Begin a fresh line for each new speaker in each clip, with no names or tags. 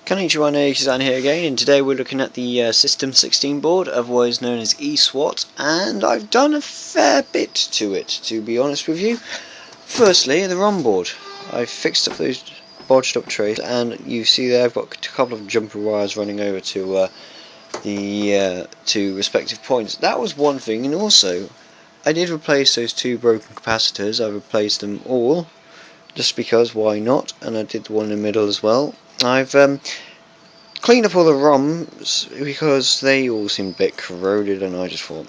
Konnichiwa, Kizan here again, and today we're looking at the System 16 board, otherwise known as Eswat, and I've done a fair bit to it, to be honest with you. Firstly, the ROM board. I've fixed up those bodged up trays, and you see there I've got a couple of jumper wires running over to the two respective points. That was one thing, and also I did replace those two broken capacitors. I replaced them all, just because, why not, and I did the one in the middle as well. I've cleaned up all the ROMs because they all seemed a bit corroded, and I just thought,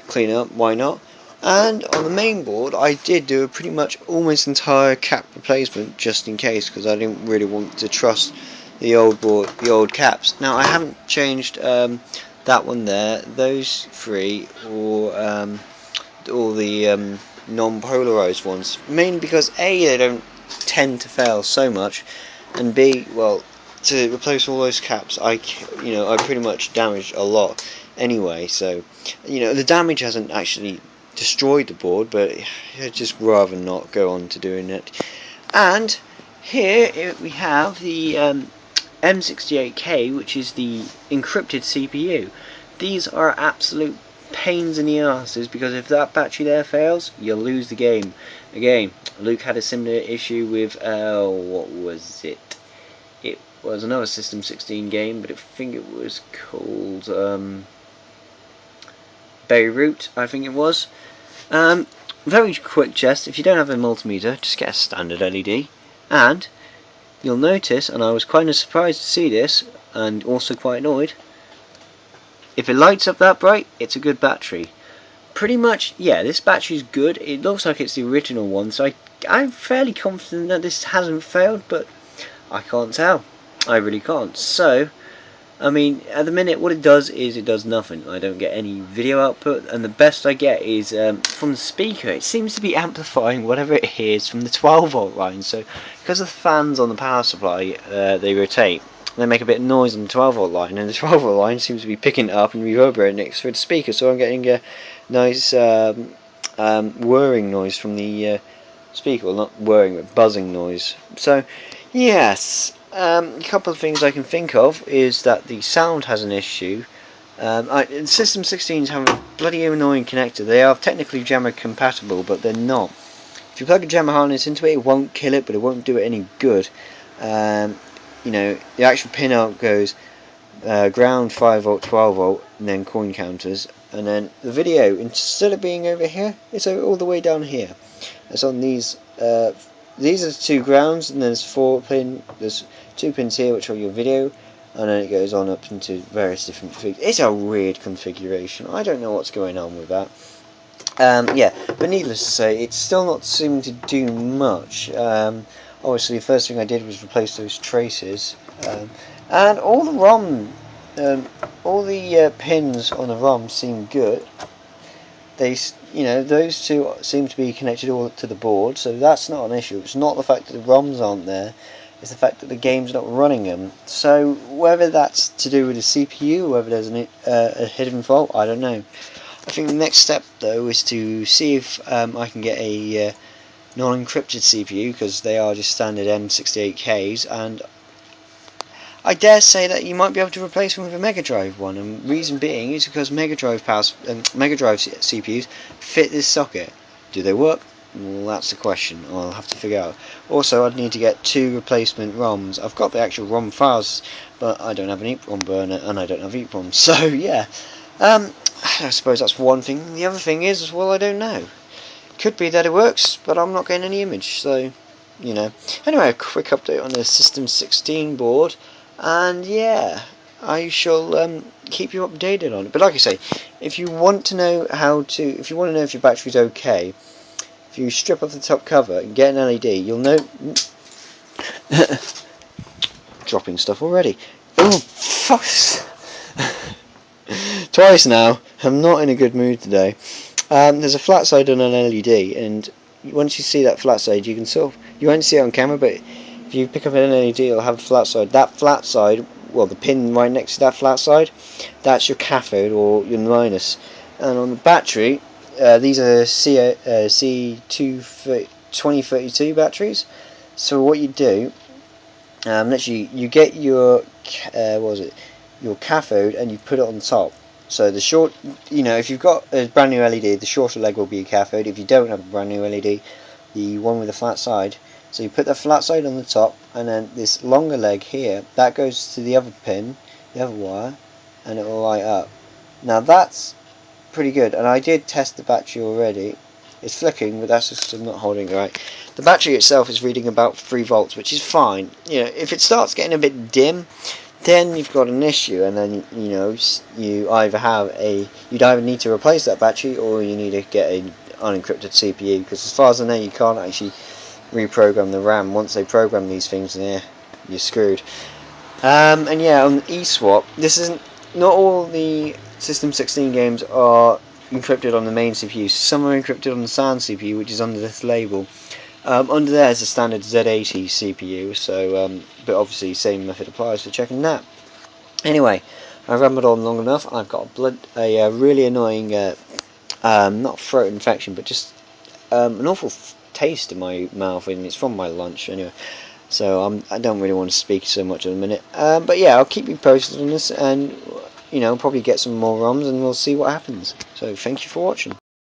clean up, why not? And on the main board, I did do a pretty much almost entire cap replacement just in case, because I didn't really want to trust the old board, the old caps. Now I haven't changed that one there, those three, or all the non-polarized ones, mainly because A, they don't tend to fail so much, and B, well, to replace all those caps, I pretty much damaged a lot anyway. So, the damage hasn't actually destroyed the board, but I'd just rather not go on to doing it. And here we have the M68K, which is the encrypted CPU. These are absolute pains in the asses, because if that battery there fails, you'll lose the game. Again, Luke had a similar issue with what was it? It was another System 16 game, but I think it was called Beirut, I think it was. Very quick test: if you don't have a multimeter, just get a standard LED, and you'll notice, and I was kind of surprised to see this, and also quite annoyed, if it lights up that bright, it's a good battery. Pretty much, yeah, this battery's good. It looks like it's the original one, so I'm fairly confident that this hasn't failed, but I can't tell. I really can't. So, I mean, at the minute, what it does is it does nothing. I don't get any video output, and the best I get is from the speaker. It seems to be amplifying whatever it hears from the 12-volt line. So, because of the fans on the power supply, they rotate. They make a bit of noise on the 12-volt line, and the 12-volt line seems to be picking it up and reverberating it through the speaker. So I'm getting a nice whirring noise from the speaker. Well, not whirring, but buzzing noise. So, yes. A couple of things I can think of is that the sound has an issue. System 16s have a bloody annoying connector. They are technically jammer compatible, but they're not. If you plug a jammer harness into it, it won't kill it, but it won't do it any good. The actual pin out goes ground, 5-volt, 12-volt, and then coin counters. And then the video, instead of being over here, it's all the way down here. It's on these. These are the two grounds, and there's there's 2 pins here which are your video, and then it goes on up into various different things. It's a weird configuration. I don't know what's going on with that. But needless to say, it's still not seeming to do much. Obviously, the first thing I did was replace those traces, and all the pins on the ROM seem good. Those two seem to be connected all to the board, so that's not an issue. It's not the fact that the ROMs aren't there, it's the fact that the game's not running them. So whether that's to do with the CPU, whether there's a hidden fault, I don't know. I think the next step, though, is to see if I can get a non-encrypted CPU, because they are just standard M68Ks, and I dare say that you might be able to replace them with a Mega Drive one, and reason being is because Mega Drive CPUs fit this socket. Do they work? Well, that's the question. I'll have to figure out. Also, I'd need to get 2 replacement ROMs. I've got the actual ROM files, but I don't have an EEPROM burner, and I don't have EEPROM. So yeah, I suppose that's one thing. The other thing is, well, I don't know. Could be that it works, but I'm not getting any image. So, Anyway, a quick update on the System 16 board. And yeah, I shall keep you updated on it. But like I say, if you want to know if your battery's okay, if you strip off the top cover and get an LED, you'll know. Dropping stuff already. Oh, fuck! Twice now. I'm not in a good mood today. There's a flat side on an LED, and once you see that flat side, you won't see it on camera, but if you pick up an LED, it'll have a flat side. That flat side, well, the pin right next to that flat side, that's your cathode, or your minus. And on the battery, these are C2032 batteries. So what you do Literally, you get your what was it? Your cathode, and you put it on top. So the short, if you've got a brand new LED, the shorter leg will be your cathode. If you don't have a brand new LED, the one with the flat side. So you put the flat side on the top, and then this longer leg here, that goes to the other pin, the other wire, and it will light up. Now that's pretty good, and I did test the battery already. It's flicking, but that's just I'm not holding it right. The battery itself is reading about 3 volts, which is fine. If it starts getting a bit dim, then you've got an issue, and then you you'd either need to replace that battery, or you need to get an unencrypted CPU, because as far as I know, you can't actually reprogram the RAM. Once they program these things, you're screwed. And yeah, on Eswat, this isn't not all the System 16 games are encrypted on the main CPU. Some are encrypted on the Sound CPU, which is under this label. Under there is a standard Z80 CPU, so but obviously same method applies for checking that. Anyway, I've rambled on long enough. I've got a really annoying, not throat infection, but just an awful taste in my mouth, and it's from my lunch anyway. So I don't really want to speak so much in a minute. But yeah, I'll keep you posted on this, and probably get some more ROMs, and we'll see what happens. So thank you for watching.